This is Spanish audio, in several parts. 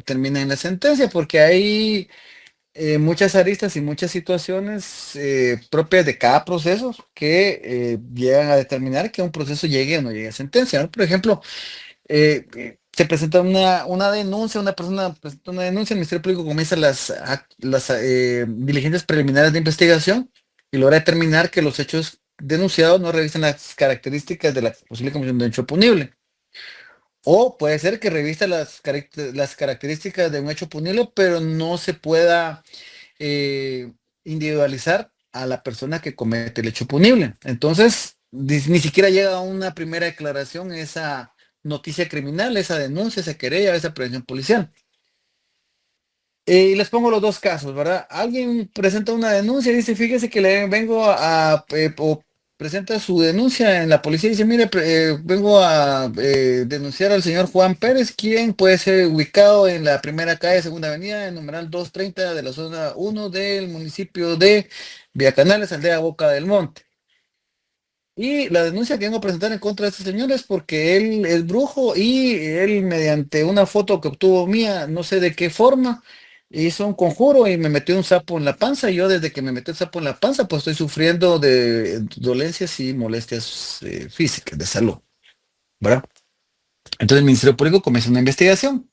termina en la sentencia, porque hay muchas aristas y muchas situaciones propias de cada proceso que llegan a determinar que un proceso llegue o no llegue a sentencia, ¿no? Por ejemplo, se presenta una denuncia, una persona presenta una denuncia, el Ministerio Público comienza las diligencias preliminares de investigación y logra determinar que los hechos denunciados no revisan las características de la posible comisión de un hecho punible. O puede ser que revista las características de un hecho punible, pero no se pueda eh, individualizar a la persona que comete el hecho punible. Entonces, ni siquiera llega a una primera declaración esa noticia criminal, esa denuncia, esa querella, esa prevención policial. Y les pongo los dos casos, ¿verdad? Alguien presenta una denuncia y dice, fíjese que le vengo o presenta su denuncia en la policía y dice, mire, vengo a denunciar al señor Juan Pérez, quien puede ser ubicado en la primera calle, segunda avenida, en numeral 230 de la zona 1 del municipio de Villacanales, aldea Boca del Monte. Y la denuncia que vengo a presentar en contra de este señor es porque él es brujo y él mediante una foto que obtuvo mía, no sé de qué forma, hizo un conjuro y me metió un sapo en la panza y yo desde que me metió el sapo en la panza pues estoy sufriendo de dolencias y molestias físicas de salud, ¿verdad? Entonces el Ministerio Público comienza una investigación.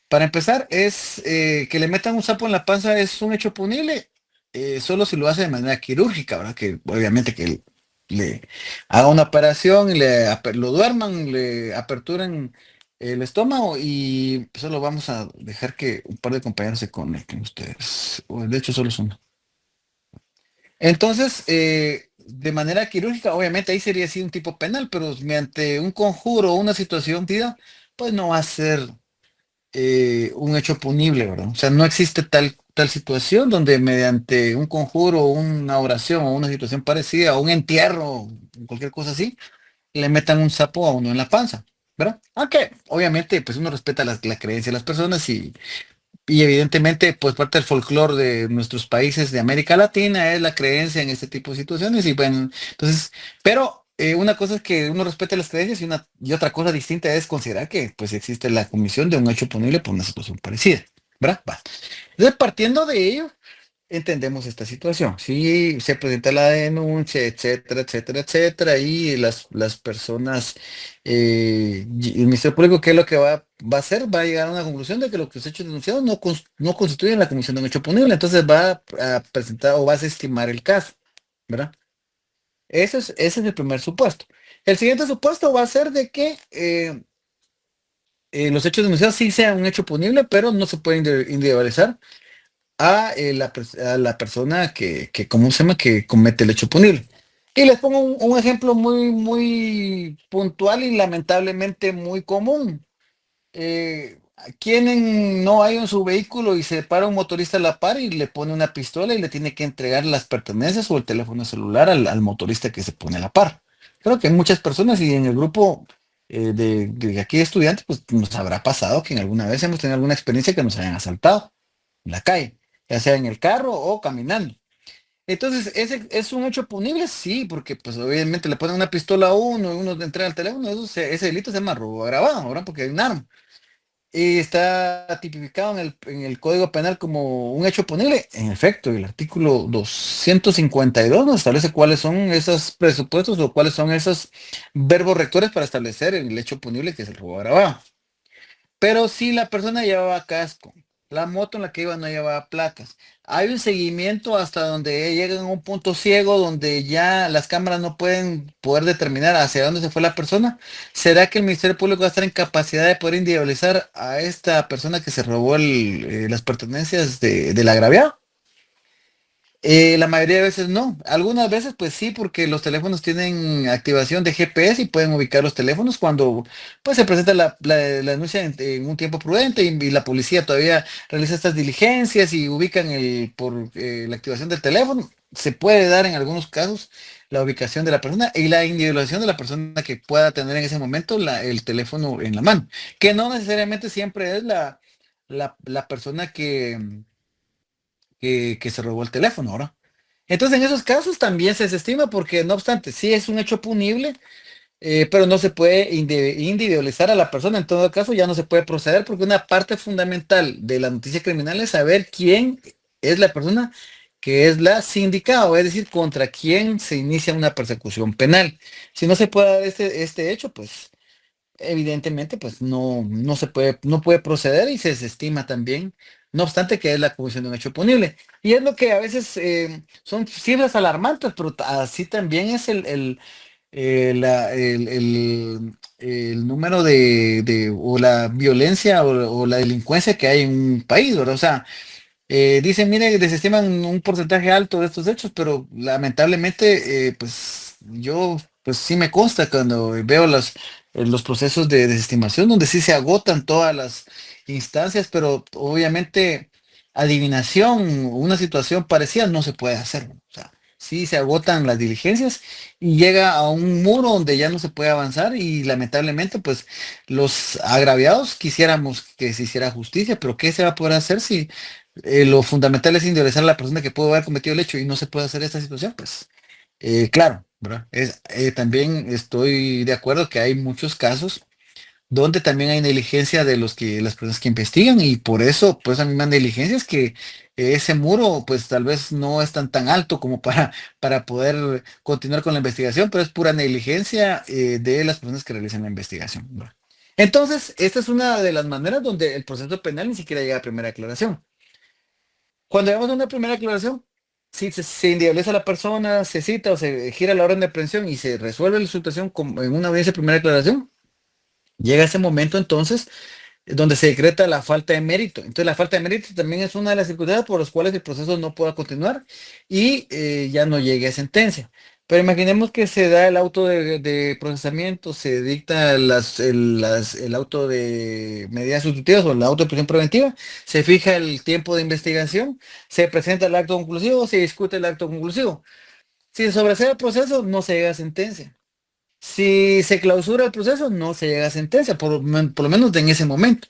Para empezar, es que le metan un sapo en la panza es un hecho punible, solo si lo hace de manera quirúrgica, ¿verdad? Que obviamente que le haga una operación y lo duerman, le aperturen el estómago y solo vamos a dejar que un par de compañeros se conecten ustedes. O de hecho, solo es uno. Entonces, de manera quirúrgica, obviamente ahí sería así un tipo penal, pero mediante un conjuro o una situación, tida, pues no va a ser un hecho punible, ¿verdad? O sea, no existe tal situación donde mediante un conjuro, una oración o una situación parecida, o un entierro, cualquier cosa así, le metan un sapo a uno en la panza, ¿verdad? Aunque, obviamente, pues uno respeta la creencia de las personas y evidentemente, pues parte del folclore de nuestros países de América Latina es la creencia en este tipo de situaciones y bueno, entonces, pero una cosa es que uno respete las creencias y otra cosa distinta es considerar que pues existe la comisión de un hecho punible por una situación parecida, ¿verdad? Va. Entonces, partiendo de ello, entendemos esta situación. Si se presenta la denuncia, etcétera, etcétera, etcétera, y las personas, y el Ministerio Público, ¿qué es lo que va a hacer? Va a llegar a una conclusión de que los hechos denunciados no constituyen la comisión de un hecho punible, entonces va a presentar o va a desestimar el caso, ¿verdad? Ese es el primer supuesto. El siguiente supuesto va a ser de que los hechos denunciados sí sean un hecho punible, pero no se pueden individualizar a la persona ¿cómo se llama? Que comete el hecho punible. Y les pongo un ejemplo muy, muy puntual y lamentablemente muy común. Eh, ¿Quién no hay en su vehículo y se para un motorista a la par y le pone una pistola y le tiene que entregar las pertenencias o el teléfono celular al motorista que se pone a la par? Creo que hay muchas personas y en el grupo de aquí de estudiantes, pues nos habrá pasado que en alguna vez hemos tenido alguna experiencia que nos hayan asaltado en la calle, ya sea en el carro o caminando. Entonces, ¿ese es un hecho punible? Sí, porque pues obviamente le ponen una pistola a uno y uno le entrega el teléfono, ese delito se llama robo agravado, ¿verdad? Porque hay un arma. Y está tipificado en el Código Penal como un hecho punible. En efecto, el artículo 252 nos establece cuáles son esos presupuestos o cuáles son esos verbos rectores para establecer el hecho punible que es el robo agravado. Pero si la persona llevaba casco, la moto en la que iba no llevaba placas, hay un seguimiento hasta donde llegan a un punto ciego donde ya las cámaras no pueden poder determinar hacia dónde se fue la persona, ¿será que el Ministerio Público va a estar en capacidad de poder individualizar a esta persona que se robó las pertenencias del agraviado? La mayoría de veces no. Algunas veces pues sí, porque los teléfonos tienen activación de GPS y pueden ubicar los teléfonos cuando pues se presenta la denuncia en un tiempo prudente y la policía todavía realiza estas diligencias y ubican por la activación del teléfono. Se puede dar en algunos casos la ubicación de la persona y la individualización de la persona que pueda tener en ese momento el teléfono en la mano, que no necesariamente siempre es la persona que se robó el teléfono, ¿verdad? Entonces, en esos casos también se desestima porque, no obstante, sí es un hecho punible, pero no se puede individualizar a la persona. En todo caso, ya no se puede proceder porque una parte fundamental de la noticia criminal es saber quién es la persona que es la sindicada, o es decir, contra quién se inicia una persecución penal. Si no se puede dar este hecho, pues evidentemente, pues no se puede, no puede proceder y se desestima también, no obstante que es la comisión de un hecho punible. Y es lo que a veces son cifras alarmantes, pero así también es el número o la violencia o la delincuencia que hay en un país, ¿verdad? O sea, dicen, mire, desestiman un porcentaje alto de estos hechos, pero lamentablemente, pues yo, pues sí me consta cuando veo los procesos de desestimación, donde sí se agotan todas las instancias, pero obviamente adivinación, una situación parecida no se puede hacer. O sea, sí se agotan las diligencias y llega a un muro donde ya no se puede avanzar y lamentablemente, pues los agraviados quisiéramos que se hiciera justicia, pero ¿qué se va a poder hacer si lo fundamental es individualizar a la persona que pudo haber cometido el hecho y no se puede hacer esta situación? Pues claro, ¿verdad? También estoy de acuerdo que hay muchos casos donde también hay negligencia de las personas que investigan y por eso, pues, a mí más negligencia es que ese muro, pues, tal vez no es tan alto como para poder continuar con la investigación, pero es pura negligencia de las personas que realizan la investigación, ¿verdad? Entonces, esta es una de las maneras donde el proceso penal ni siquiera llega a primera aclaración. Cuando llegamos a una primera aclaración, si se individualiza a la persona, se cita o se gira la orden de aprehensión y se resuelve la situación en una audiencia de primera aclaración, llega ese momento entonces donde se decreta la falta de mérito. Entonces la falta de mérito también es una de las circunstancias por las cuales el proceso no pueda continuar y ya no llegue a sentencia. Pero imaginemos que se da el auto de procesamiento, se dicta el auto de medidas sustitutivas o el auto de prisión preventiva, se fija el tiempo de investigación, se presenta el acto conclusivo, se discute el acto conclusivo. Si se sobresee el proceso, no se llega a sentencia. Si se clausura el proceso, no se llega a sentencia, por lo menos en ese momento.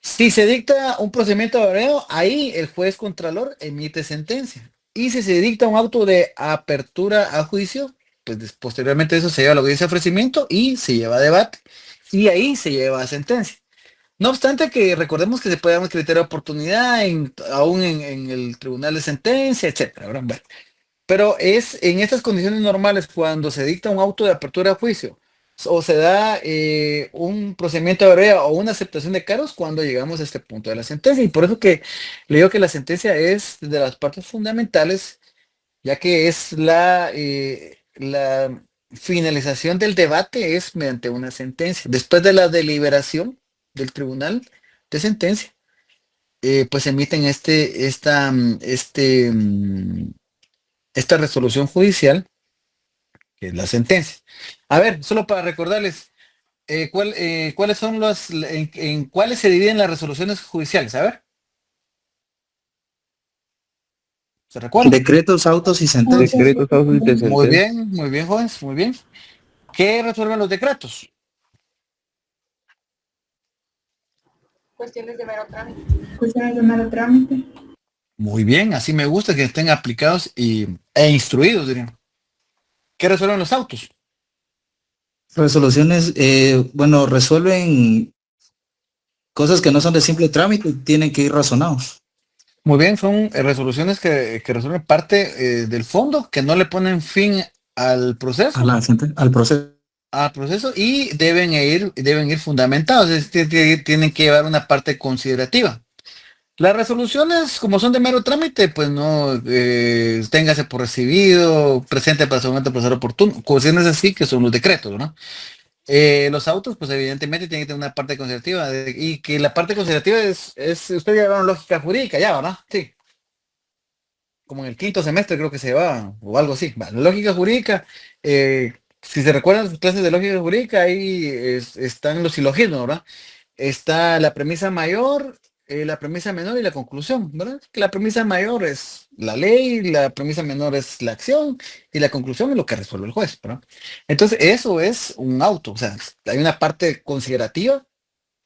Si se dicta un procedimiento de abrevio, ahí el juez contralor emite sentencia. Y si se dicta un auto de apertura a juicio, pues posteriormente eso se lleva a la audiencia de ofrecimiento y se lleva a debate. Y ahí se lleva a sentencia. No obstante que recordemos que se puede dar un criterio de oportunidad aún en el tribunal de sentencia, etcétera, ¿verdad? Bueno, pero es en estas condiciones normales cuando se dicta un auto de apertura a juicio o se da un procedimiento de breve o una aceptación de cargos cuando llegamos a este punto de la sentencia. Y por eso que le digo que la sentencia es de las partes fundamentales, ya que es la finalización del debate es mediante una sentencia. Después de la deliberación del tribunal de sentencia, pues emiten esta resolución judicial, que es la sentencia. A ver, solo para recordarles, ¿cuáles son en cuáles se dividen las resoluciones judiciales? A ver, ¿se recuerdan? Decretos, autos y sentencias. Decretos, autos y sentencias. Muy bien, jóvenes, muy bien. ¿Qué resuelven los decretos? Cuestiones de mero trámite. Cuestiones de mero trámite. Muy bien, así me gusta que estén aplicados e instruidos, dirían. ¿Qué resuelven los autos? Resoluciones, bueno, resuelven cosas que no son de simple trámite y tienen que ir razonados. Muy bien, son resoluciones que resuelven parte del fondo, que no le ponen fin al proceso. Al proceso. Al proceso y deben ir fundamentados, es decir, tienen que llevar una parte considerativa. Las resoluciones, como son de mero trámite, pues no, téngase por recibido, presente para su momento procesar oportuno, cuestiones así que son los decretos, ¿no? Los autos, pues evidentemente tienen que tener una parte considerativa y que la parte considerativa usted ya llevaron lógica jurídica, ya, ¿verdad? Sí, como en el quinto semestre creo que se va, o algo así. Va, la lógica jurídica, si se recuerdan sus clases de lógica jurídica, ahí están los silogismos, ¿verdad? Está la premisa mayor, la premisa menor y la conclusión, ¿verdad? Que la premisa mayor es la ley, la premisa menor es la acción y la conclusión es lo que resuelve el juez, ¿verdad? Entonces, eso es un auto, o sea, hay una parte considerativa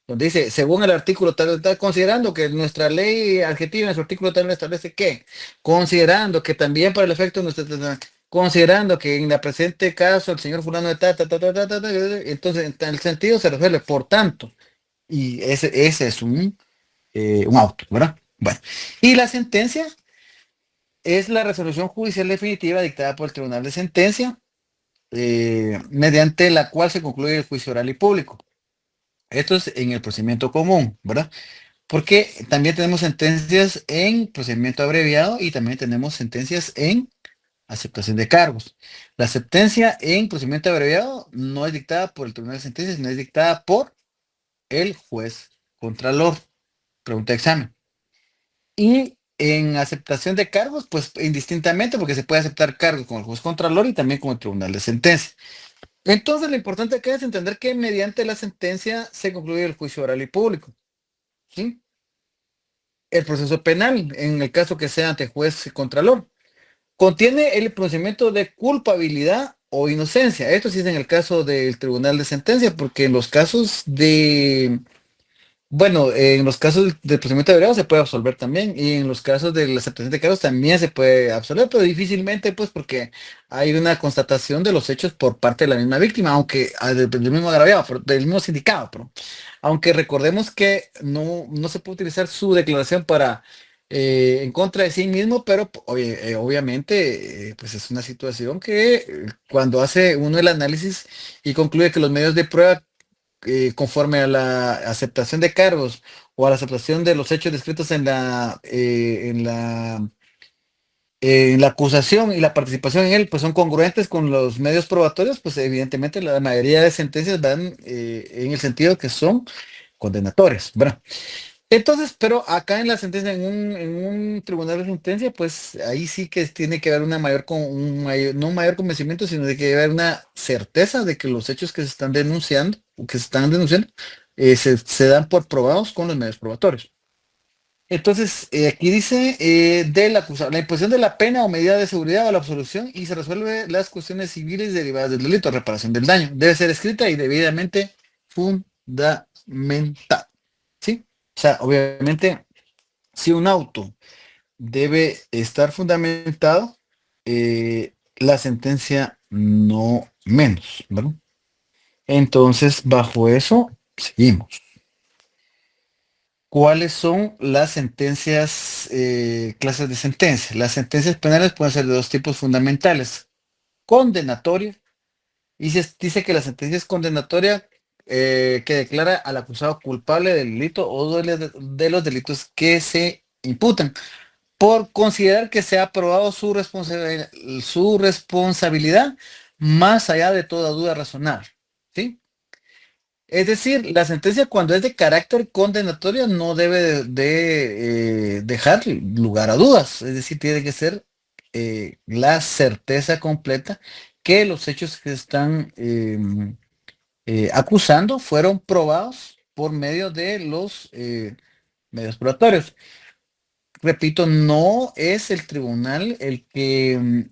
donde dice, según el artículo tal, tal, considerando que nuestra ley adjetiva en su artículo tal establece que, considerando que también para el efecto de nuestra, considerando que en la presente caso el señor fulano de entonces en tal sentido se resuelve, por tanto, y ese es un auto, ¿verdad? Bueno, y la sentencia es la resolución judicial definitiva dictada por el Tribunal de Sentencia, mediante la cual se concluye el juicio oral y público. Esto es en el procedimiento común, ¿verdad? Porque también tenemos sentencias en procedimiento abreviado y también tenemos sentencias en aceptación de cargos. La sentencia en procedimiento abreviado no es dictada por el Tribunal de Sentencias, sino es dictada por el juez contralor. Pregunta de examen. Y en aceptación de cargos, pues indistintamente, porque se puede aceptar cargos con el juez contralor y también con el Tribunal de Sentencia. Entonces, lo importante acá es entender que mediante la sentencia se concluye el juicio oral y público. ¿Sí? El proceso penal, en el caso que sea ante juez y contralor, contiene el procedimiento de culpabilidad o inocencia. Esto sí es en el caso del Tribunal de Sentencia, porque en los casos de bueno, en los casos del procedimiento de grado se puede absolver también y en los casos de la aceptación de cargos también se puede absolver, pero difícilmente pues porque hay una constatación de los hechos por parte de la misma víctima, aunque del mismo agraviado, del mismo sindicado, pero aunque recordemos que no se puede utilizar su declaración para en contra de sí mismo, pero obviamente pues es una situación que cuando hace uno el análisis y concluye que los medios de prueba conforme a la aceptación de cargos o a la aceptación de los hechos descritos en la acusación y la participación en él, pues son congruentes con los medios probatorios, pues evidentemente la mayoría de sentencias van en el sentido que son condenatorias, ¿verdad? Entonces, pero acá en la sentencia, en un tribunal de sentencia, pues ahí sí que tiene que haber no un mayor convencimiento, sino de que debe haber una certeza de que los hechos que se están denunciando, o que se están denunciando, se dan por probados con los medios probatorios. Entonces, aquí dice del acusado, la imposición de la pena o medida de seguridad o la absolución y se resuelve las cuestiones civiles derivadas del delito, reparación del daño. Debe ser escrita y debidamente fundamentada. ¿Sí? O sea, obviamente, si un auto debe estar fundamentado, la sentencia no menos, ¿verdad? Entonces, bajo eso, seguimos. ¿Cuáles son las sentencias, clases de sentencias? Las sentencias penales pueden ser de dos tipos fundamentales. Condenatoria, y se dice que la sentencia es condenatoria que declara al acusado culpable del delito o de los delitos que se imputan, por considerar que se ha probado su responsabilidad más allá de toda duda razonable. ¿Sí? Es decir, la sentencia cuando es de carácter condenatorio no debe dejar lugar a dudas, es decir, tiene que ser la certeza completa que los hechos que están acusando fueron probados por medio de los medios probatorios. Repito, no es el tribunal el que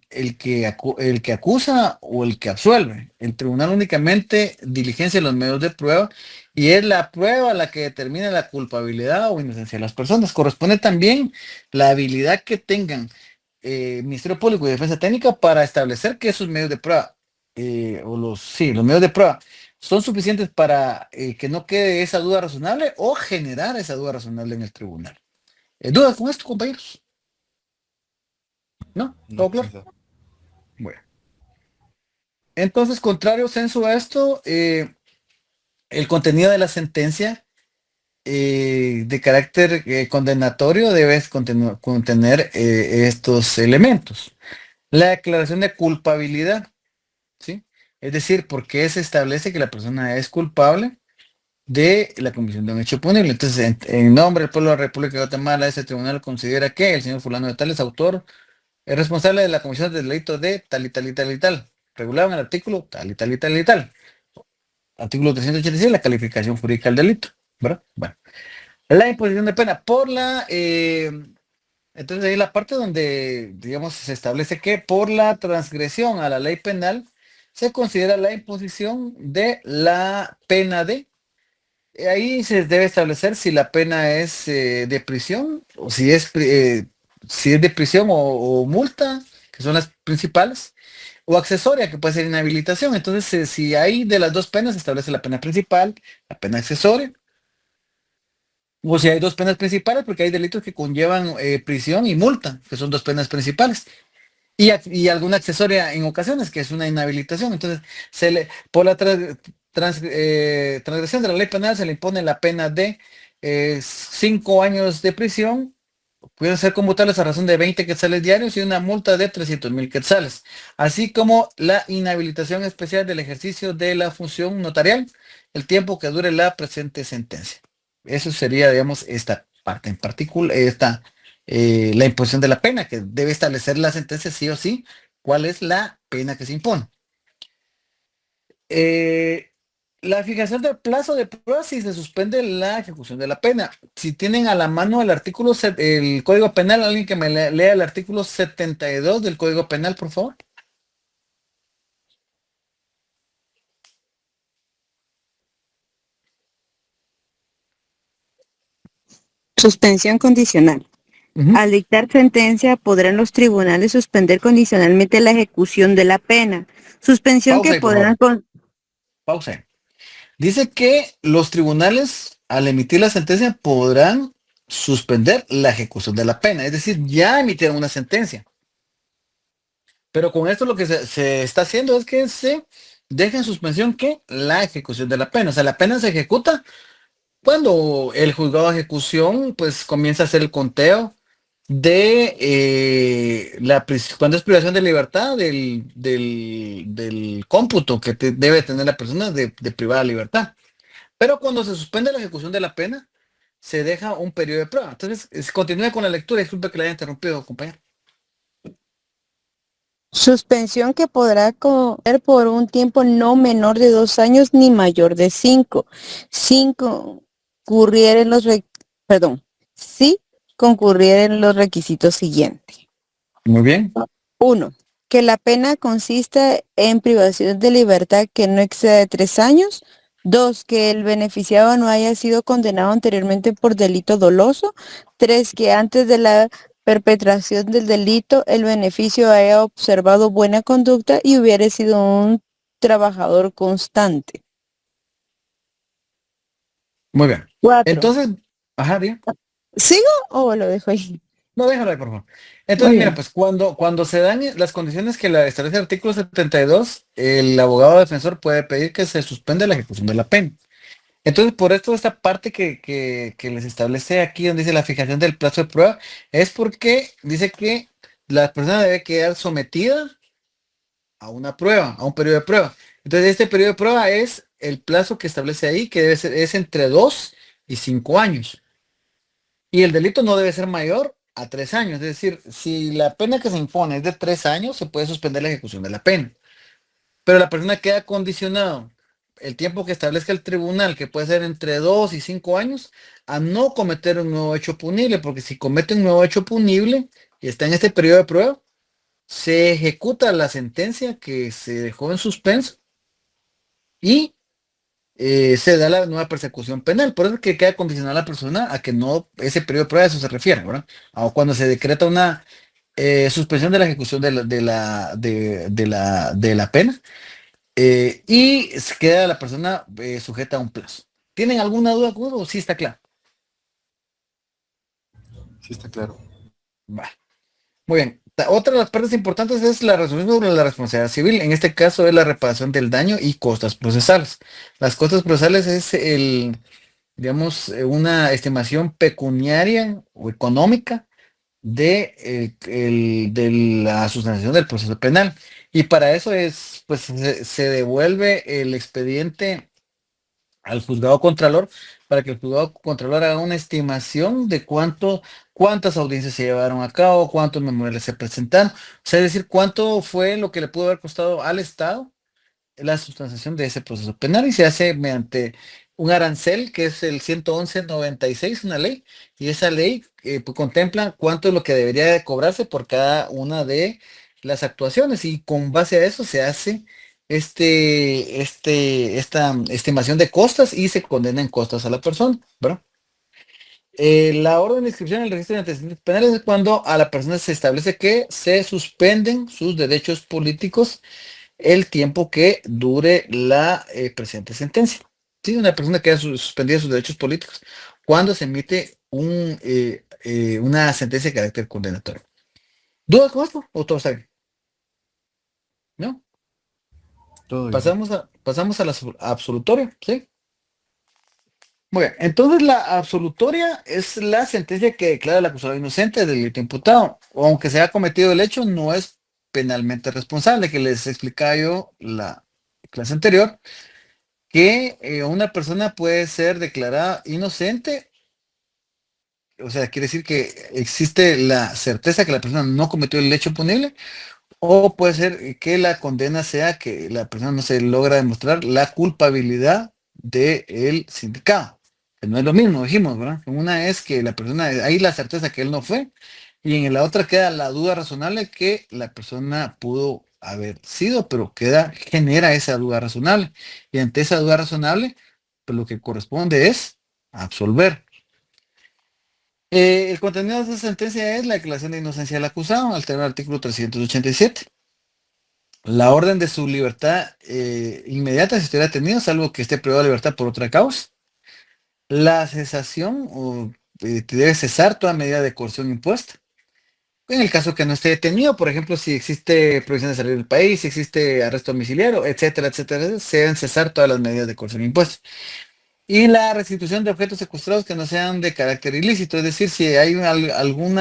acusa o el que absuelve. El tribunal únicamente diligencia los medios de prueba y es la prueba la que determina la culpabilidad o inocencia de las personas. Corresponde también la habilidad que tengan Ministerio Público y Defensa Técnica para establecer que esos medios de prueba, los medios de prueba son suficientes para que no quede esa duda razonable o generar esa duda razonable en el tribunal. ¿Dudas con esto, compañeros? ¿No? No, ¿Todo claro? Bueno. Entonces, contrario censo a esto, el contenido de la sentencia de carácter condenatorio debe contener estos elementos. La declaración de culpabilidad, ¿sí? Es decir, porque se establece que la persona es culpable de la comisión de un hecho punible. Entonces, en nombre del pueblo de la República de Guatemala, ese tribunal considera que el señor fulano de tal es autor, es responsable de la comisión del delito de tal y tal y tal y tal, regulado en el artículo tal y tal y tal y tal. Artículo 386, la calificación jurídica del delito, ¿verdad? Bueno, la imposición de pena entonces ahí la parte donde, digamos, se establece que por la transgresión a la ley penal se considera la imposición de la pena de ahí se debe establecer si la pena es de prisión o si es de prisión o multa, que son las principales, o accesoria, que puede ser inhabilitación. Entonces, si hay de las dos penas, se establece la pena principal, la pena accesoria, o si hay dos penas principales, porque hay delitos que conllevan prisión y multa, que son dos penas principales. Y alguna accesoria en ocasiones, que es una inhabilitación. Entonces, por la transgresión de la ley penal se le impone la pena de 5 años de prisión, pueden ser conmutables a razón de 20 quetzales diarios y una multa de 300,000 quetzales, así como la inhabilitación especial del ejercicio de la función notarial, el tiempo que dure la presente sentencia. Eso sería, digamos, esta parte en particular, la imposición de la pena, que debe establecer la sentencia sí o sí, cuál es la pena que se impone. Eh, la fijación del plazo de prueba si se suspende la ejecución de la pena. Si tienen a la mano el artículo, el Código Penal, alguien que me lea el artículo 72 del Código Penal, por favor. Suspensión condicional. Ujú. Al dictar sentencia, podrán los tribunales suspender condicionalmente la ejecución de la pena. Suspensión Pausa que ahí, por favor. podrán con... Pausa ahí. Dice que los tribunales, al emitir la sentencia, podrán suspender la ejecución de la pena. Es decir, ya emitieron una sentencia. Pero con esto lo que se está haciendo es que se deja en suspensión que la ejecución de la pena. O sea, la pena se ejecuta cuando el juzgado de ejecución pues comienza a hacer el conteo de cuando es privación de libertad del cómputo que debe tener la persona de privada de libertad. Pero cuando se suspende la ejecución de la pena, se deja un periodo de prueba. Entonces, continúe con la lectura. Disculpe que le haya interrumpido, compañero. Suspensión que podrá correr por un tiempo no menor de 2 años ni mayor de 5. Sin concurrir en los si concurriera en los requisitos siguientes. Muy bien. 1. Que la pena consista en privación de libertad que no exceda de 3 años. 2. Que el beneficiado no haya sido condenado anteriormente por delito doloso. 3. Que antes de la perpetración del delito el beneficio haya observado buena conducta y hubiera sido un trabajador constante. Muy bien. 4. Entonces, ajá, bien. ¿Sigo o lo dejo ahí? No, déjalo ahí, por favor. Muy Entonces, mira, bien. pues cuando se dan las condiciones que la establece el artículo 72, el abogado defensor puede pedir que se suspenda la ejecución de la pena. Entonces, por esto, esta parte que les establece aquí, donde dice la fijación del plazo de prueba, es porque dice que la persona debe quedar sometida a una prueba, a un periodo de prueba. Entonces, este periodo de prueba es el plazo que establece ahí, que debe ser, es entre 2 y 5 años. Y el delito no debe ser mayor a 3 años. Es decir, si la pena que se impone es de 3 años, se puede suspender la ejecución de la pena. Pero la persona queda condicionado el tiempo que establezca el tribunal, que puede ser entre 2 y 5 años, a no cometer un nuevo hecho punible, porque si comete un nuevo hecho punible y está en este periodo de prueba, se ejecuta la sentencia que se dejó en suspenso y se da la nueva persecución penal. Por eso es que queda condicionada la persona a que no, ese periodo de prueba, a eso se refiere, ¿verdad? O cuando se decreta una suspensión de la ejecución de la pena, y se queda la persona sujeta a un plazo. ¿Tienen alguna duda con eso o sí está claro? Sí, está claro. Va. Muy bien. Otra de las partes importantes es la resolución sobre la responsabilidad civil. En este caso es la reparación del daño y costas procesales. Las costas procesales es digamos, una estimación pecuniaria o económica de la sustanciación del proceso penal. Y para eso pues se devuelve el expediente al juzgado contralor para que el juzgado contralor haga una estimación de cuántas audiencias se llevaron a cabo, cuántos memoriales se presentaron, o sea, es decir, cuánto fue lo que le pudo haber costado al Estado la sustanciación de ese proceso penal, y se hace mediante un arancel que es el 111-96, una ley, y esa ley pues, contempla cuánto es lo que debería de cobrarse por cada una de las actuaciones, y con base a eso se hace esta estimación de costas y se condena en costas a la persona, ¿verdad? La orden de inscripción en el registro de antecedentes penales es cuando a la persona se establece que se suspenden sus derechos políticos el tiempo que dure la presente sentencia. Sí, una persona que ha suspendido sus derechos políticos cuando se emite una sentencia de carácter condenatorio. ¿Dudas con esto? ¿O todo está bien? ¿No? Todo bien. Pasamos a la absolutoria, ¿sí? Muy bien, entonces la absolutoria es la sentencia que declara al acusado inocente del delito imputado, o aunque se haya cometido el hecho, no es penalmente responsable, que les explicaba yo la clase anterior, que una persona puede ser declarada inocente, o sea, quiere decir que existe la certeza que la persona no cometió el hecho punible, o puede ser que la condena sea que la persona no se logra demostrar la culpabilidad del sindicado. Que no es lo mismo, dijimos, ¿verdad? Una es que la persona, hay la certeza que él no fue, y en la otra queda la duda razonable que la persona pudo haber sido, pero genera esa duda razonable. Y ante esa duda razonable, pues lo que corresponde es absolver. El contenido de esta sentencia es la declaración de inocencia del acusado, alterar el artículo 387. La orden de su libertad inmediata si estuviera detenido, salvo que esté privado de libertad por otra causa. La cesación debe cesar toda medida de coerción impuesta. En el caso que no esté detenido, por ejemplo, si existe prohibición de salir del país, si existe arresto domiciliario, etcétera, etcétera, se deben cesar todas las medidas de coerción impuesta. Y la restitución de objetos secuestrados que no sean de carácter ilícito, es decir, si hay algún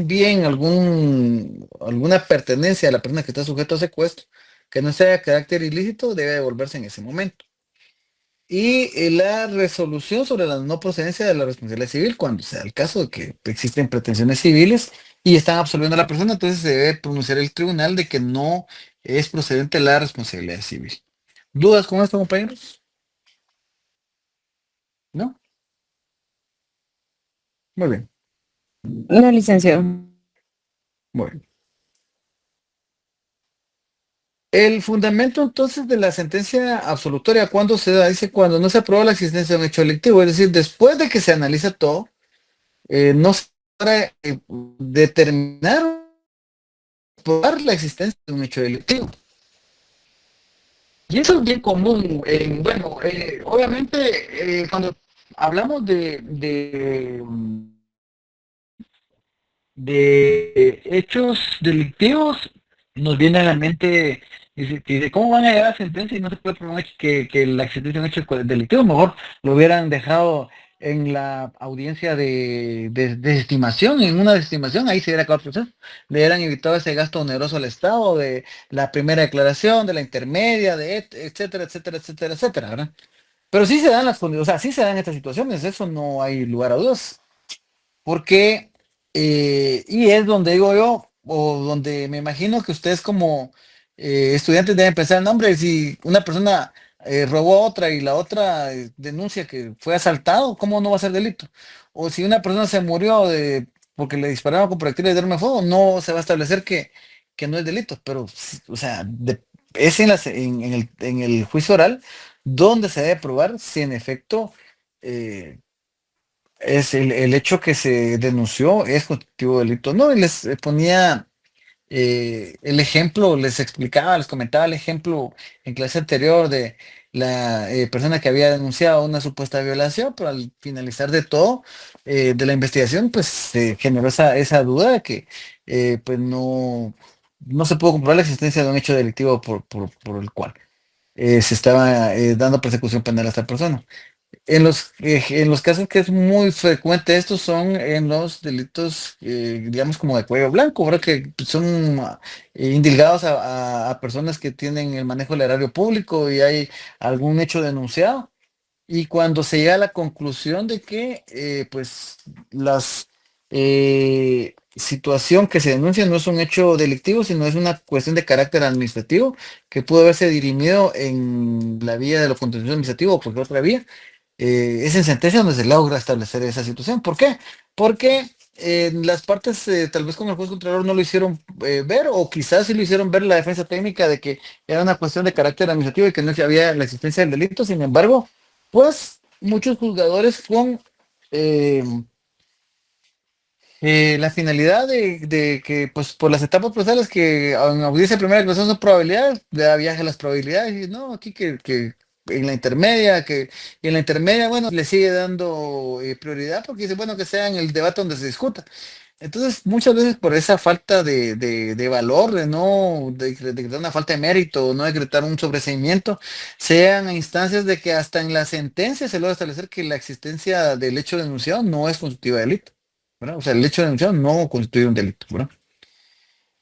bien, alguna pertenencia a la persona que está sujeto a secuestro, que no sea de carácter ilícito, debe devolverse en ese momento. Y la resolución sobre la no procedencia de la responsabilidad civil, cuando sea el caso de que existen pretensiones civiles y están absolviendo a la persona, entonces se debe pronunciar el tribunal de que no es procedente la responsabilidad civil. ¿Dudas con esto, compañeros? ¿No? Muy bien, No, licenciado. muy bien. El fundamento entonces de la sentencia absolutoria, ¿cuándo se da? Dice cuando no se aprueba la existencia de un hecho delictivo, es decir, después de que se analiza todo, no se podrá determinar o probar la existencia de un hecho delictivo. Y eso es bien común. Bueno, obviamente, cuando hablamos de hechos delictivos, nos viene a la mente, dice, ¿cómo van a llegar a sentencia y no se puede probar que la existencia de un hecho delictivo? Mejor lo hubieran dejado en la audiencia de estimación, en una estimación, ahí se hubiera acabado el proceso. Le hubieran evitado ese gasto oneroso al Estado de la primera declaración, de la intermedia, etcétera, etcétera, etcétera, etcétera, ¿verdad? Pero sí se dan las condiciones, o sea, sí se dan estas situaciones, eso no hay lugar a dudas. Porque, y es donde digo yo, o donde me imagino que ustedes como estudiantes deben pensar, no, hombre, si una persona robó a otra y la otra denuncia que fue asaltado, ¿cómo no va a ser delito? O si una persona se murió porque le dispararon con proyectiles de arma de fuego, no se va a establecer que no es delito, pero, o sea, es en el juicio oral donde se debe probar si en efecto es el hecho que se denunció es constitutivo de delito. No, y les ponía el ejemplo, les explicaba, les comentaba el ejemplo en clase anterior de la persona que había denunciado una supuesta violación, pero al finalizar de todo, de la investigación, pues se generó esa duda de que pues no se pudo comprobar la existencia de un hecho delictivo por el cual se estaba dando persecución penal a esta persona. En los casos que es muy frecuente, estos son en los delitos, digamos, como de cuello blanco, ¿verdad? Que son indilgados a personas que tienen el manejo del erario público y hay algún hecho denunciado. Y cuando se llega a la conclusión de que, pues, las situación que se denuncia no es un hecho delictivo, sino es una cuestión de carácter administrativo que pudo haberse dirimido en la vía de lo contencioso administrativo o por otra vía, es en sentencia donde se logra establecer esa situación. ¿Por qué? Porque las partes, tal vez con el juez contralor no lo hicieron ver, o quizás sí lo hicieron ver la defensa técnica de que era una cuestión de carácter administrativo y que no había la existencia del delito. Sin embargo, pues muchos juzgadores con eh, la finalidad de que, pues, por las etapas procesales que en audiencia primera que son probabilidades, le da viaje a las probabilidades, y no, aquí que en la intermedia, y en la intermedia, bueno, le sigue dando prioridad porque dice, bueno, que sea en el debate donde se discuta. Entonces, muchas veces por esa falta de valor, de no decretar una falta de mérito, no decretar un sobreseimiento, sean a instancias de que hasta en la sentencia se logra establecer que la existencia del hecho denunciado no es constitutiva de delito, ¿verdad? O sea, el hecho denunciado no constituye un delito, ¿verdad?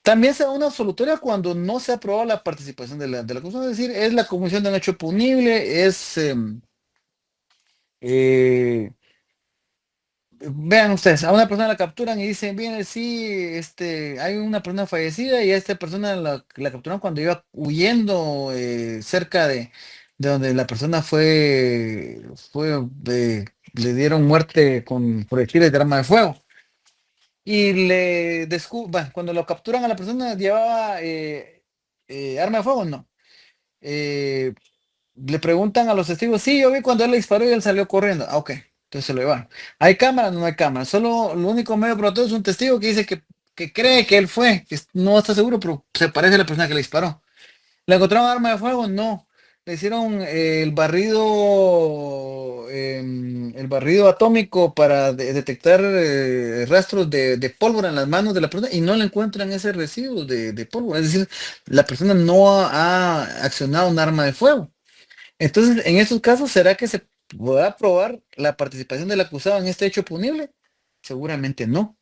También se da una absolutoria cuando no se aprueba la participación de la acusación, es decir, es la comisión de un hecho punible, eh, vean ustedes, a una persona la capturan y dicen, bien, sí, hay una persona fallecida y a esta persona la capturaron cuando iba huyendo cerca de donde la persona le dieron muerte con proyectiles de arma de fuego. Y cuando lo capturan a la persona, ¿llevaba arma de fuego? No. Eh, Le preguntan a los testigos, sí, yo vi cuando él le disparó y él salió corriendo. Ah, ok, entonces se lo llevaron. ¿Hay cámara? No hay cámara. Solo lo único medio probatorio es un testigo que dice que cree que él fue, que no está seguro, pero se parece a la persona que le disparó. ¿Le encontraron arma de fuego? No. Le hicieron el barrido atómico para detectar rastros de pólvora en las manos de la persona y no le encuentran ese residuo de pólvora. Es decir, la persona no ha accionado un arma de fuego. Entonces, en estos casos, ¿será que se podrá probar la participación del acusado en este hecho punible? Seguramente no,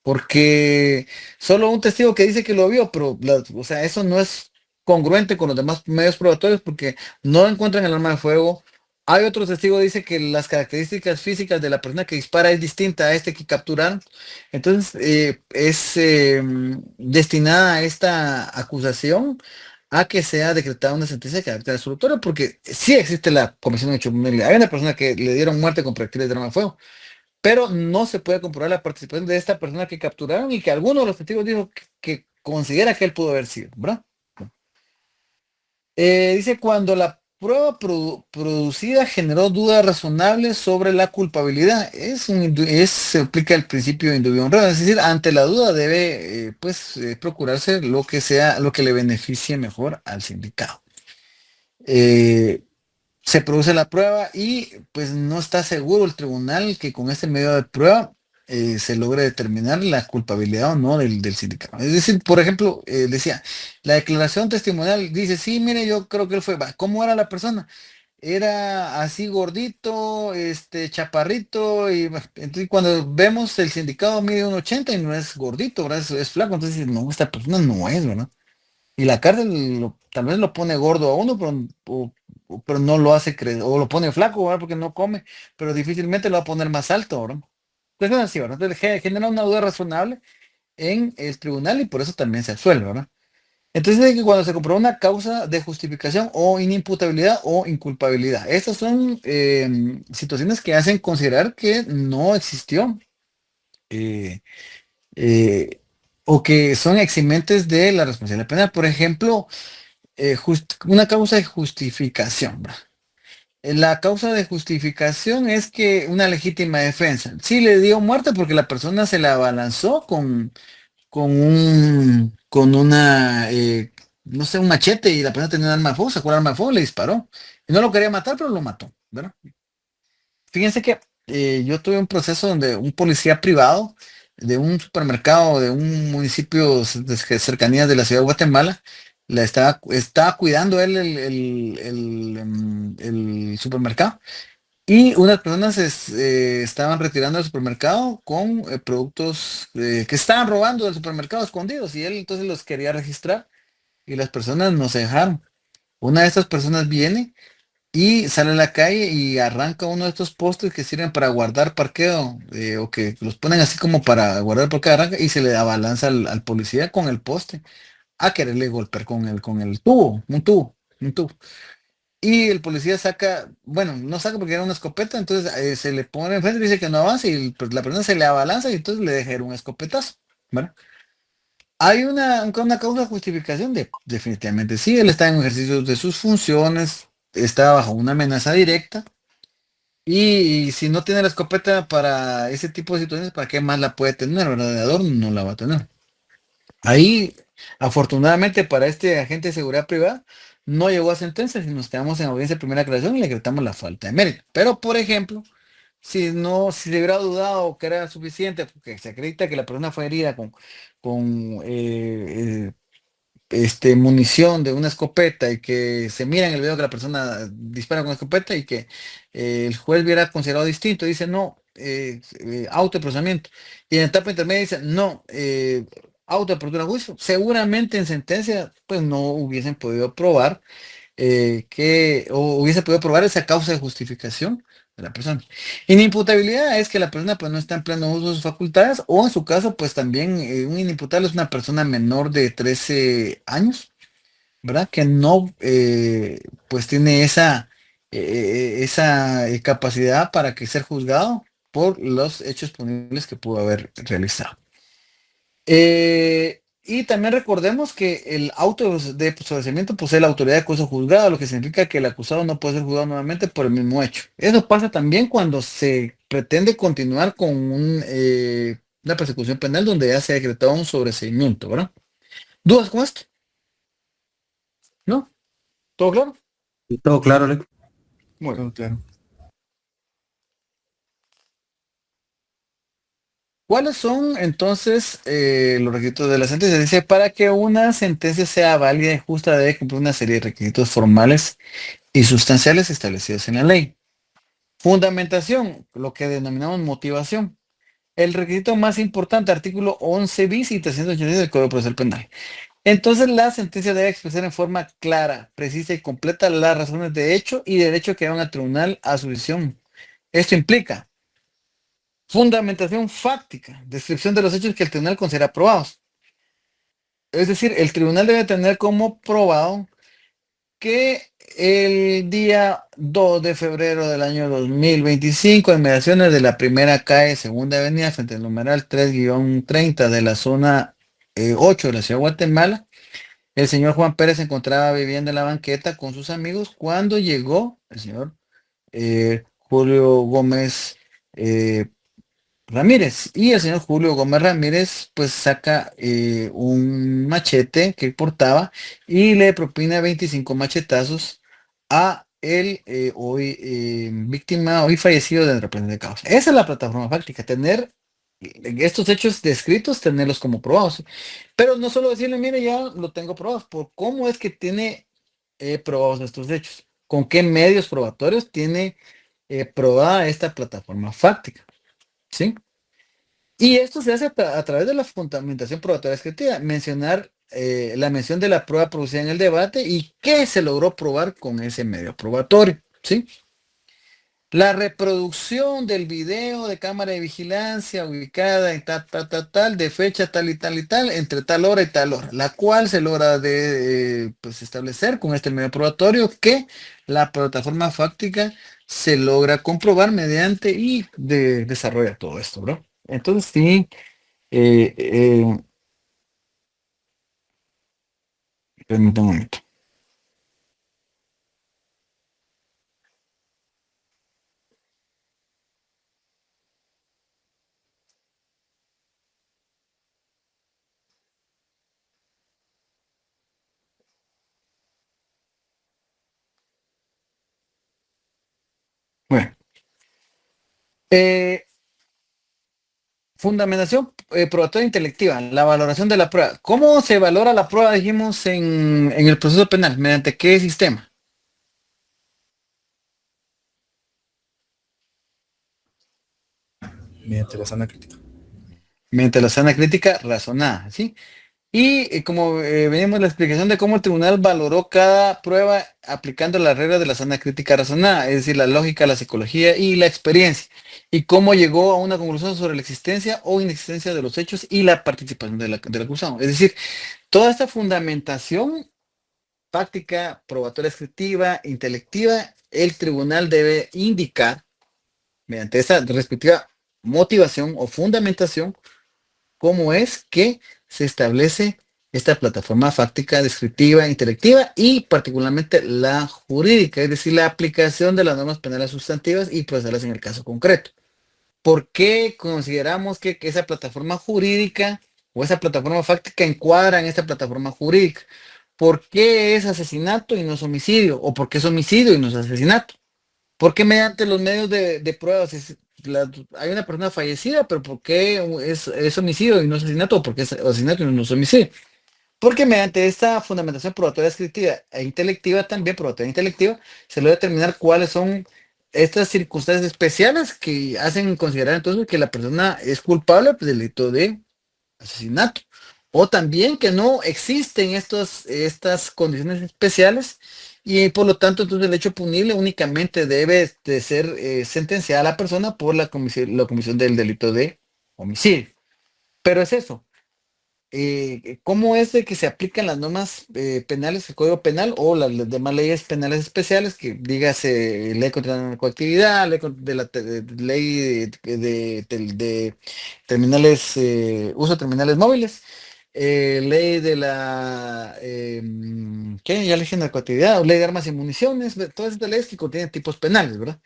porque solo un testigo que dice que lo vio, pero, o sea, eso no es congruente con los demás medios probatorios porque no encuentran el arma de fuego. Hay otro testigo que dice que las características físicas de la persona que dispara es distinta a este que capturaron. Entonces, es destinada a esta acusación a que sea decretada una sentencia de carácter absolutorio, porque sí existe la comisión de hecho punible. Hay una persona que le dieron muerte con proyectiles de arma de fuego, pero no se puede comprobar la participación de esta persona que capturaron y que alguno de los testigos dijo que considera que él pudo haber sido, ¿verdad? Dice, cuando la prueba producida generó dudas razonables sobre la culpabilidad, se aplica el principio de indubio honrado, es decir, ante la duda debe procurarse lo que le beneficie mejor al sindicado. Eh, Se produce la prueba y pues no está seguro el tribunal que con este medio de prueba se logre determinar la culpabilidad o no del sindicato. Es decir, por ejemplo, decía, la declaración testimonial dice, sí, mire, yo creo que él fue. Va, ¿cómo era la persona? Era así gordito, chaparrito, y entonces cuando vemos el sindicado mide 1,80 y no es gordito, ¿verdad? Es flaco, entonces no, esta persona no es, ¿verdad? Y la cárcel tal vez lo pone gordo a uno, pero no lo hace creer, o lo pone flaco, ¿verdad? Porque no come, pero difícilmente lo va a poner más alto, ¿verdad? Entonces, así, ¿verdad? Entonces, genera una duda razonable en el tribunal y por eso también se absuelve, ¿verdad? Entonces, dice que cuando se comprueba una causa de justificación o inimputabilidad o inculpabilidad, estas son situaciones que hacen considerar que no existió eh, eh, o que son eximentes de la responsabilidad penal. Por ejemplo, una causa de justificación, ¿verdad? La causa de justificación es que una legítima defensa. Sí le dio muerte porque la persona se la abalanzó con una, no sé, un machete y la persona tenía un arma de fuego, sacó el arma de fuego y le disparó. Y no lo quería matar, pero lo mató, ¿verdad? Fíjense que yo tuve un proceso donde un policía privado de un supermercado de un municipio de cercanías de la ciudad de Guatemala, estaba cuidando él el supermercado y unas personas estaban retirando del supermercado con productos que estaban robando del supermercado escondidos y él entonces los quería registrar y las personas no se dejaron. Una de estas personas viene y sale a la calle y arranca uno de estos postes que sirven para guardar parqueo, o que los ponen así como para guardar parqueo, arranca y se le abalanza al policía con el poste a quererle golpear con el tubo, un tubo. Y el policía saca, bueno, no saca porque era una escopeta, entonces se le pone enfrente y dice que no avance y pues, la persona se le abalanza y entonces le deja ir un escopetazo, ¿verdad? Hay una causa de justificación definitivamente sí, él está en ejercicio de sus funciones, está bajo una amenaza directa Y si no tiene la escopeta para ese tipo de situaciones, ¿para qué más la puede tener? ¿Verdad? De adorno no la va a tener. Ahí, afortunadamente para este agente de seguridad privada, no llegó a sentencia si nos quedamos en audiencia de primera aclaración y le decretamos la falta de mérito. Pero, por ejemplo, si se hubiera dudado que era suficiente, porque se acredita que la persona fue herida con munición de una escopeta y que se mira en el video que la persona dispara con escopeta y que el juez hubiera considerado distinto, dice no, auto de procesamiento. Y en etapa intermedia dice no, auto de apertura de juicio. Seguramente en sentencia pues no hubiesen podido probar o hubiese podido probar esa causa de justificación de la persona. Inimputabilidad es que la persona pues no está en pleno uso de sus facultades o en su caso pues también un inimputable es una persona menor de 13 años, ¿verdad? Que no pues tiene esa capacidad para que ser juzgado por los hechos punibles que pudo haber realizado. Y también recordemos que el auto de procesamiento posee la autoridad de cosa juzgada, lo que significa que el acusado no puede ser juzgado nuevamente por el mismo hecho. Eso pasa también cuando se pretende continuar con una persecución penal donde ya se ha decretado un sobreseimiento, ¿verdad? ¿Dudas con esto? ¿No? ¿Todo claro? Y todo claro, Alex. Bueno, Todo claro. ¿cuáles son entonces los requisitos de la sentencia? Dice, para que una sentencia sea válida y justa debe cumplir una serie de requisitos formales y sustanciales establecidos en la ley. Fundamentación, lo que denominamos motivación. El requisito más importante, artículo 11 bis y 386 del Código Procesal Penal. Entonces la sentencia debe expresar en forma clara, precisa y completa las razones de hecho y derecho que llevan al tribunal a su decisión. Esto implica fundamentación fáctica, descripción de los hechos que el tribunal considera probados. Es decir, el tribunal debe tener como probado que el día 2 de febrero del año 2025, en mediaciones de la primera calle, segunda avenida, frente al numeral 3-30 de la zona 8 de la ciudad de Guatemala, el señor Juan Pérez se encontraba viviendo en la banqueta con sus amigos cuando llegó el señor Julio Gómez Ramírez. Y el señor Julio Gómez Ramírez pues saca un machete que portaba y le propina 25 machetazos a el hoy víctima, hoy fallecido de represión de causa. Esa es la plataforma fáctica, tener estos hechos descritos, tenerlos como probados. Pero no solo decirle, mire, ya lo tengo probados, por cómo es que tiene probados estos hechos, con qué medios probatorios tiene probada esta plataforma fáctica. ¿Sí? Y esto se hace a través de la fundamentación probatoria descriptiva, mencionar la mención de la prueba producida en el debate y qué se logró probar con ese medio probatorio, ¿sí? La reproducción del video de cámara de vigilancia ubicada en tal, de fecha tal y tal y tal, entre tal hora y tal hora, la cual se logra pues, establecer con este medio probatorio que la plataforma fáctica se logra comprobar mediante y desarrolla todo esto, ¿no? Entonces sí, eh, eh, permítame un momento. Bueno, eh, fundamentación probatoria intelectiva, la valoración de la prueba. ¿Cómo se valora la prueba, dijimos, en el proceso penal? ¿Mediante qué sistema? Mediante la sana crítica. Mediante la sana crítica razonada, ¿sí? Y como venimos la explicación de cómo el tribunal valoró cada prueba aplicando las reglas de la sana crítica razonada, es decir, la lógica, la psicología y la experiencia, y cómo llegó a una conclusión sobre la existencia o inexistencia de los hechos y la participación del acusado. Es decir, toda esta fundamentación práctica, probatoria descriptiva, intelectiva, el tribunal debe indicar, mediante esa respectiva motivación o fundamentación, cómo es que se establece esta plataforma fáctica, descriptiva, intelectiva y particularmente la jurídica, es decir, la aplicación de las normas penales sustantivas y procesales en el caso concreto. ¿Por qué consideramos que esa plataforma jurídica o esa plataforma fáctica encuadra en esta plataforma jurídica? ¿Por qué es asesinato y no es homicidio? ¿O por qué es homicidio y no es asesinato? Porque mediante los medios de pruebas hay una persona fallecida, pero ¿por qué es homicidio y no es asesinato? ¿O por qué es asesinato y no es homicidio? Porque mediante esta fundamentación probatoria descriptiva e intelectiva, también probatoria intelectiva, se logra determinar cuáles son estas circunstancias especiales que hacen considerar entonces que la persona es culpable del delito de asesinato. O también que no existen estas condiciones especiales y por lo tanto entonces el hecho punible únicamente debe de ser sentenciada a la persona por la comisión del delito de homicidio. Pero es eso. ¿Cómo es de que se aplican las normas penales, el Código Penal o las demás leyes penales especiales, que dígase ley contra la narcoactividad, ley de terminales, uso de terminales móviles, ley de la, ¿qué? Ya le dije narcoactividad, o ley de armas y municiones, todas estas leyes que contienen tipos penales, ¿verdad?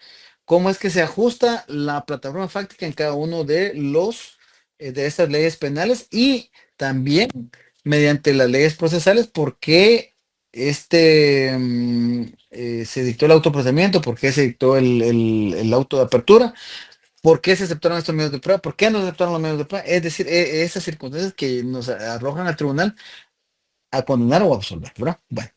¿Cómo es que se ajusta la plataforma fáctica en cada uno de de estas leyes penales y también mediante las leyes procesales? ¿Por qué se dictó el autoprocesamiento? ¿Por qué se dictó el auto de apertura? ¿Por qué se aceptaron estos medios de prueba? ¿Por qué no se aceptaron los medios de prueba? Es decir, esas circunstancias que nos arrojan al tribunal a condenar o a absolver, ¿verdad? Bueno.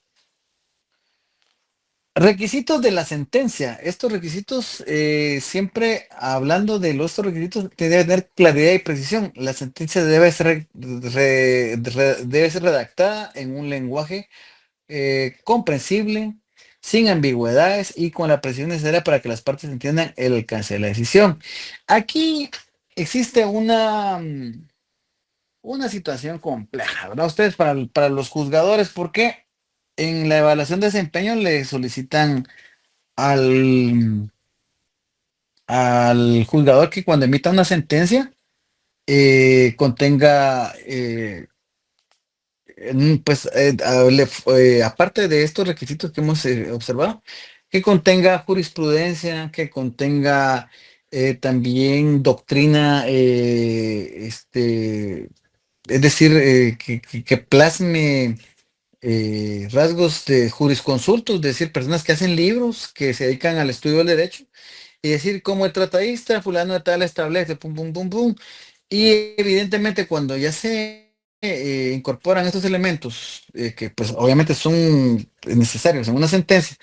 Requisitos de la sentencia. Estos requisitos, siempre hablando de estos requisitos, debe tener claridad y precisión. La sentencia debe ser, debe ser redactada en un lenguaje comprensible, sin ambigüedades y con la precisión necesaria para que las partes entiendan el alcance de la decisión. Aquí existe una situación compleja, ¿verdad? Ustedes para los juzgadores, porque en la evaluación de desempeño le solicitan al, al juzgador que cuando emita una sentencia contenga, pues, aparte de estos requisitos que hemos observado, que contenga jurisprudencia, que contenga también doctrina, es decir, que plasme rasgos de jurisconsultos, es decir, personas que hacen libros, que se dedican al estudio del derecho, y decir cómo el tratadista, fulano de tal establece, pum, pum, pum, pum. Y evidentemente cuando ya se incorporan estos elementos, que pues obviamente son necesarios en una sentencia,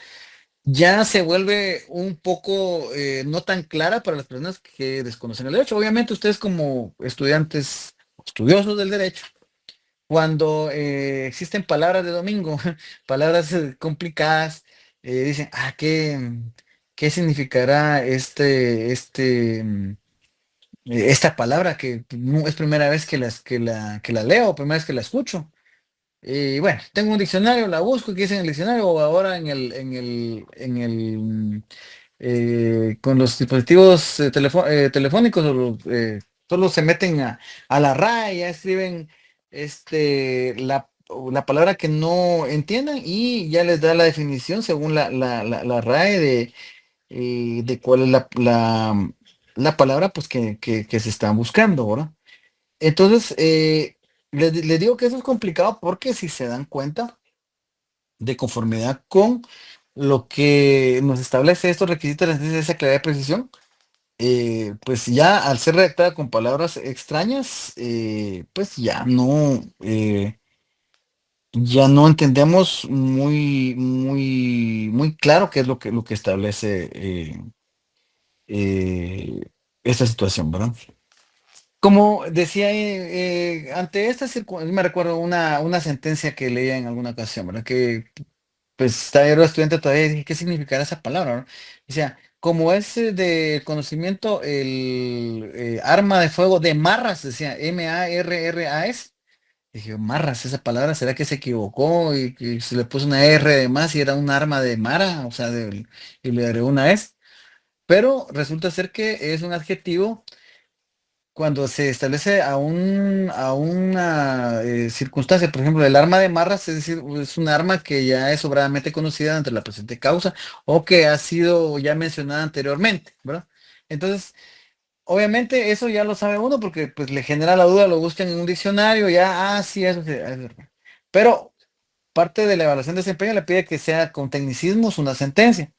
ya se vuelve un poco no tan clara para las personas que desconocen el derecho. Obviamente ustedes como estudiantes, estudiosos del derecho, cuando existen palabras de domingo, palabras complicadas, dicen, ¿qué significará esta palabra que no es primera vez que la leo, primera vez que la escucho? Y bueno, tengo un diccionario, la busco, ¿qué dice en el diccionario? O ahora con los dispositivos telefónicos, solo se meten a la RAE, ya escriben la palabra que no entiendan y ya les da la definición según la RAE de cuál es la palabra pues, que se está buscando, ¿verdad? Entonces, les digo que eso es complicado porque si se dan cuenta, de conformidad con lo que nos establece estos requisitos de esa claridad y precisión, pues ya al ser redactada con palabras extrañas, pues ya no entendemos muy claro qué es lo que establece esta situación, ¿verdad? Como decía, ante esta circunstancia, me recuerdo una sentencia que leía en alguna ocasión, ¿verdad? Que pues estaba yo era estudiante todavía y dije, ¿qué significará esa palabra, no? O sea, como es de conocimiento el arma de fuego de marras, decía Marras. Dije, marras, esa palabra, ¿será que se equivocó y que se le puso una R de más y era un arma de mara? O sea, y le agregó una S. Pero resulta ser que es un adjetivo cuando se establece a una circunstancia, por ejemplo, el arma de marras, es decir, es un arma que ya es sobradamente conocida entre la presente causa o que ha sido ya mencionada anteriormente, ¿verdad? Entonces, obviamente eso ya lo sabe uno porque pues le genera la duda, lo buscan en un diccionario, ya, sí, eso. Pero parte de la evaluación de desempeño le pide que sea con tecnicismos una sentencia.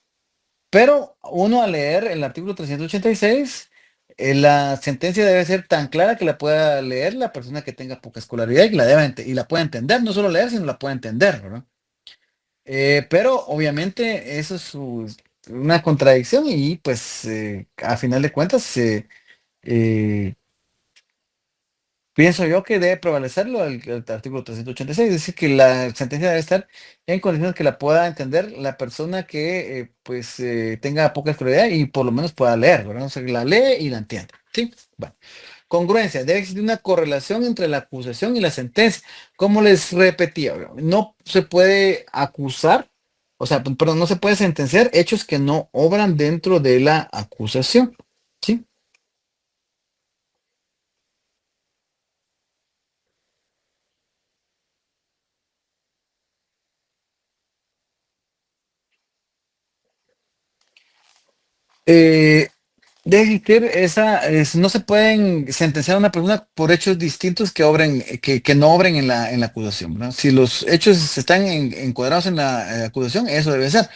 Pero uno al leer el artículo 386, la sentencia debe ser tan clara que la pueda leer la persona que tenga poca escolaridad y, y la pueda entender, no solo leer, sino la pueda entender, ¿verdad? Pero obviamente eso es una contradicción y pues a final de cuentas eh, pienso yo que debe prevalecerlo el artículo 386, es decir, que la sentencia debe estar en condiciones que la pueda entender la persona que tenga poca escolaridad y por lo menos pueda leer, ¿verdad? O sea, que la lee y la entiende. ¿Sí? Bueno. Congruencia, debe existir una correlación entre la acusación y la sentencia. Como les repetía, ¿verdad? No se puede acusar, o sea, perdón, no se puede sentenciar hechos que no obran dentro de la acusación. ¿Sí? Eh, Debe existir no se pueden sentenciar a una persona por hechos distintos que obren, que no obren en la acusación, ¿verdad? Si los hechos están encuadrados en la acusación, eso debe ser.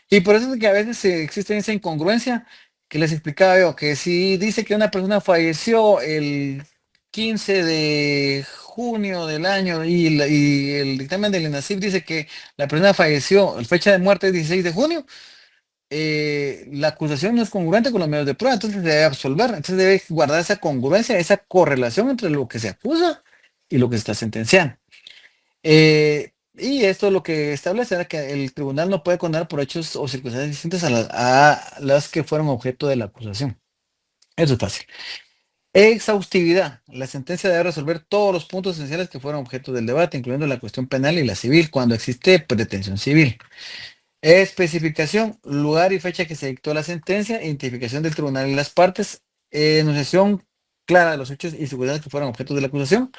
Y por eso es que a veces existe esa incongruencia que les explicaba yo, que si dice que una persona falleció el 15 de junio del año y el dictamen del INASIF dice que la persona falleció, la fecha de muerte es 16 de junio, la acusación no es congruente con los medios de prueba, entonces se debe absolver, entonces debe guardar esa congruencia, esa correlación entre lo que se acusa y lo que se está sentenciando. Y esto lo que establece era que el tribunal no puede condenar por hechos o circunstancias distintas a las que fueron objeto de la acusación. Eso es fácil. Exhaustividad. La sentencia debe resolver todos los puntos esenciales que fueron objeto del debate, incluyendo la cuestión penal y la civil, cuando existe pretensión civil. Especificación, lugar y fecha que se dictó la sentencia, identificación del tribunal y las partes, enunciación clara de los hechos y circunstancias que fueron objeto de la acusación,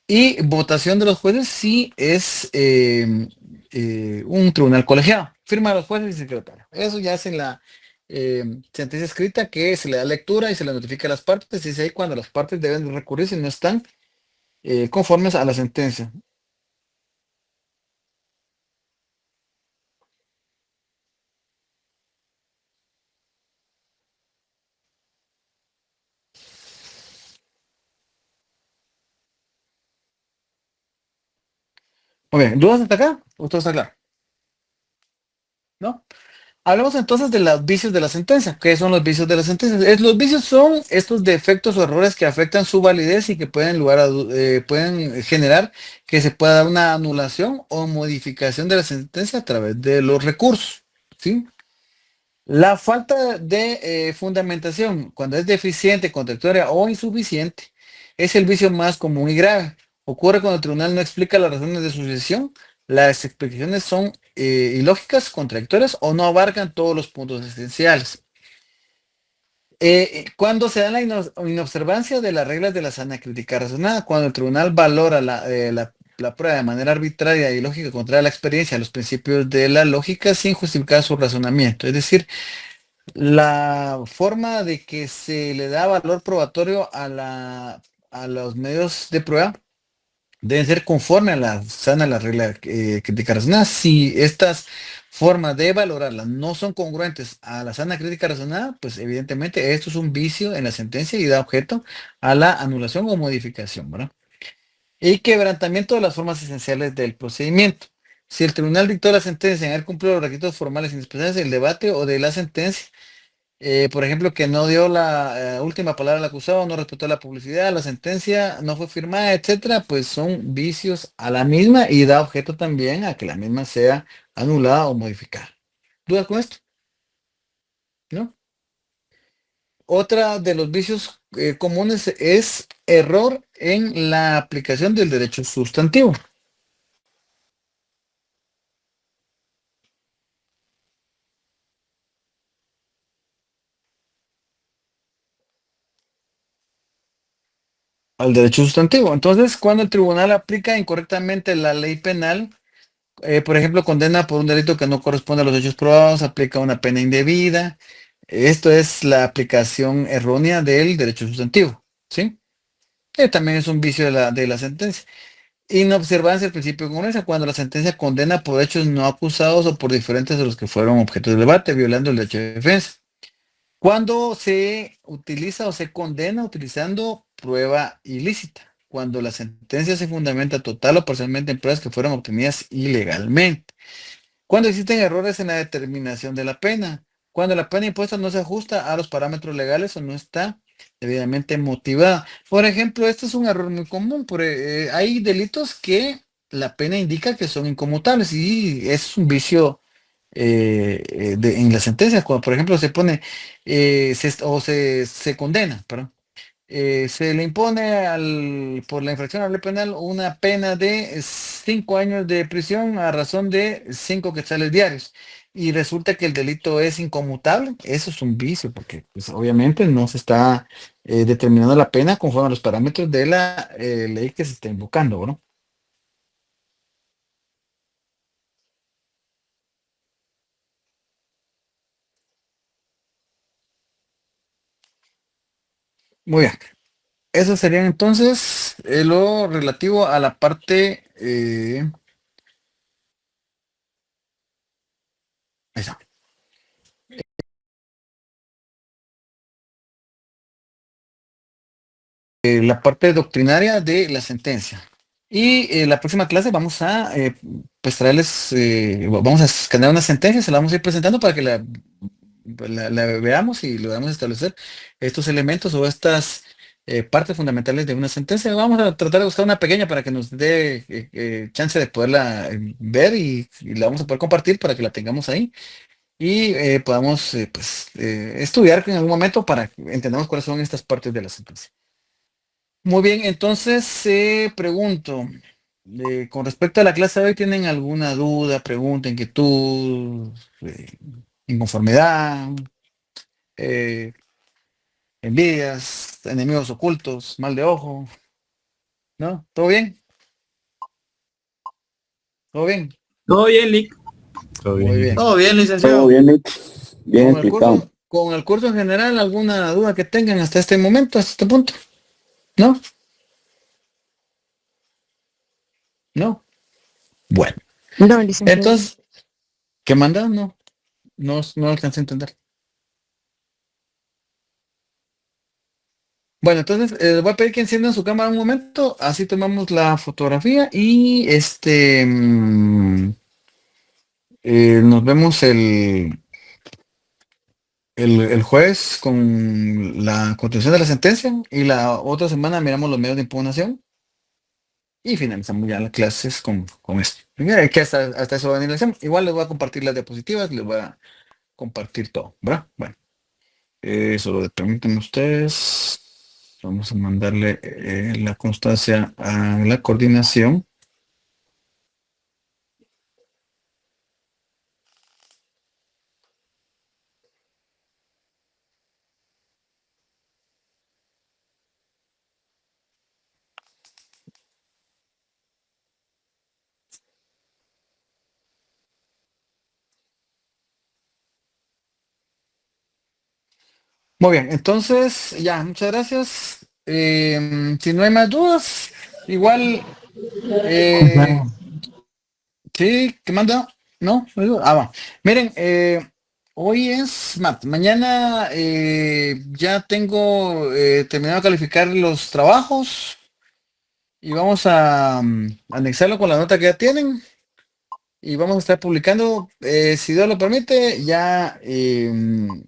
y votación de los jueces si es un tribunal colegiado. Firma de los jueces y secretario. Eso ya es en la sentencia escrita que se le da lectura y se le notifica a las partes, y es ahí cuando las partes deben recurrir si no están conformes a la sentencia. Muy bien, ¿dudas hasta acá? ¿O todo está claro? ¿No? Hablemos entonces de los vicios de la sentencia. ¿Qué son los vicios de la sentencia? Los vicios son estos defectos o errores que afectan su validez y que pueden generar que se pueda dar una anulación o modificación de la sentencia a través de los recursos. ¿Sí? La falta de fundamentación, cuando es deficiente, contradictoria o insuficiente, es el vicio más común y grave. Ocurre cuando el tribunal no explica las razones de su decisión, las explicaciones son ilógicas, contradictorias o no abarcan todos los puntos esenciales. Cuando se da la inobservancia de las reglas de la sana crítica razonada, cuando el tribunal valora la prueba de manera arbitraria y ilógica contra la experiencia, los principios de la lógica sin justificar su razonamiento. Es decir, la forma de que se le da valor probatorio a los medios de prueba deben ser conforme a la regla crítica razonada. Si estas formas de valorarla no son congruentes a la sana crítica razonada, pues evidentemente esto es un vicio en la sentencia y da objeto a la anulación o modificación, ¿verdad? Y quebrantamiento de las formas esenciales del procedimiento. Si el tribunal dictó la sentencia en haber cumplido los requisitos formales indispensables del debate o de la sentencia, por ejemplo, que no dio la última palabra al acusado, no respetó la publicidad, la sentencia no fue firmada, etcétera, pues son vicios a la misma y da objeto también a que la misma sea anulada o modificada. ¿Dudas con esto? ¿No? Otra de los vicios comunes es error en la aplicación del derecho sustantivo. al derecho sustantivo. Entonces, cuando el tribunal aplica incorrectamente la ley penal, por ejemplo, condena por un delito que no corresponde a los hechos probados, aplica una pena indebida. Esto es la aplicación errónea del derecho sustantivo, ¿sí? También es un vicio de la sentencia. Inobservancia del principio de congruencia, cuando la sentencia condena por hechos no acusados o por diferentes de los que fueron objeto de debate, violando el derecho de defensa. Cuando se utiliza o se condena utilizando prueba ilícita, cuando la sentencia se fundamenta total o parcialmente en pruebas que fueron obtenidas ilegalmente. Cuando existen errores en la determinación de la pena, cuando la pena impuesta no se ajusta a los parámetros legales o no está debidamente motivada. Por ejemplo, este es un error muy común. Hay delitos que la pena indica que son inconmutables y es un vicio en las sentencias. Cuando, por ejemplo, se pone se condena, perdón, se le impone por la infracción a la ley penal una pena de 5 años de prisión a razón de 5 quetzales diarios. Y resulta que el delito es inconmutable. Eso es un vicio, porque pues, obviamente no se está determinando la pena conforme a los parámetros de la ley que se está invocando, ¿no? Muy bien. Eso sería entonces lo relativo a la parte. Ahí está. La parte doctrinaria de la sentencia. Y la próxima clase vamos a pues traerles, vamos a escanear una sentencia, se la vamos a ir presentando para que la veamos y logramos establecer estos elementos o estas partes fundamentales de una sentencia. Vamos a tratar de buscar una pequeña para que nos dé chance de poderla ver y la vamos a poder compartir para que la tengamos ahí y podamos pues, estudiar en algún momento para que entendamos cuáles son estas partes de la sentencia. Muy bien, entonces pregunto, con respecto a la clase de hoy, ¿tienen alguna duda, pregunta, inquietud, inconformidad, eh, envidias, enemigos ocultos, mal de ojo? ¿No? ¿Todo bien? ¿Todo bien? Todo bien, Lick. Todo Muy bien. bien. Todo bien, Todo licenciado. bien, Nick. Bien Con el explicado. curso en general, ¿alguna duda que tengan hasta este momento, hasta este punto? ¿No? ¿No? Bueno, No, licenciado. entonces, ¿qué mandan? No alcancé a entender. Bueno, entonces les voy a pedir que enciendan su cámara un momento, así tomamos la fotografía y nos vemos el jueves con la continuación de la sentencia y la otra semana miramos los medios de impugnación y finalizamos ya las clases con esto. Que hasta eso van a ir. Igual les voy a compartir las diapositivas, les voy a compartir todo, ¿verdad? Bueno, solo permítanme ustedes. Vamos a mandarle la constancia a la coordinación. Muy bien, entonces ya, muchas gracias. Si no hay más dudas, igual, eh, sí, ¿qué manda? ¿No? Va. Miren, hoy es mañana ya tengo terminado de calificar los trabajos y vamos a anexarlo con la nota que ya tienen y vamos a estar publicando, si Dios lo permite, ya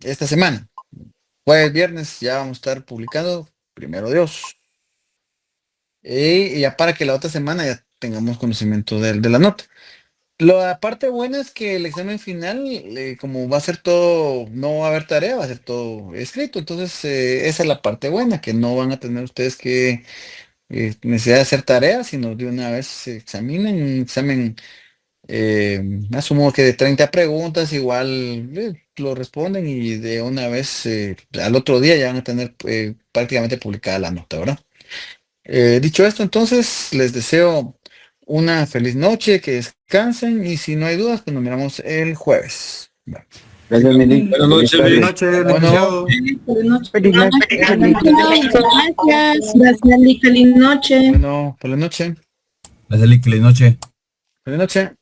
esta semana. Jueves, viernes ya vamos a estar publicando, primero Dios. Y ya para que la otra semana ya tengamos conocimiento de la nota. La parte buena es que el examen final, como va a ser todo, no va a haber tarea, va a ser todo escrito. Entonces, esa es la parte buena, que no van a tener ustedes que necesidad de hacer tareas, sino de una vez se examinen, un examen, asumo que de 30 preguntas, igual lo responden y de una vez al otro día ya van a tener prácticamente publicada la nota, ¿verdad? Dicho esto, entonces, les deseo una feliz noche, que descansen y si no hay dudas, pues nos miramos el jueves. Bueno, Gracias, Mili. Buenas noches, Feliz Mili. tarde. bueno, Feliz noche. Gracias. Gracias, Lee. Feliz noche. bueno, feliz noche. Gracias, Lick. Feliz noche. Feliz noche.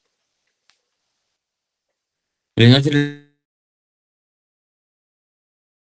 Feliz noche.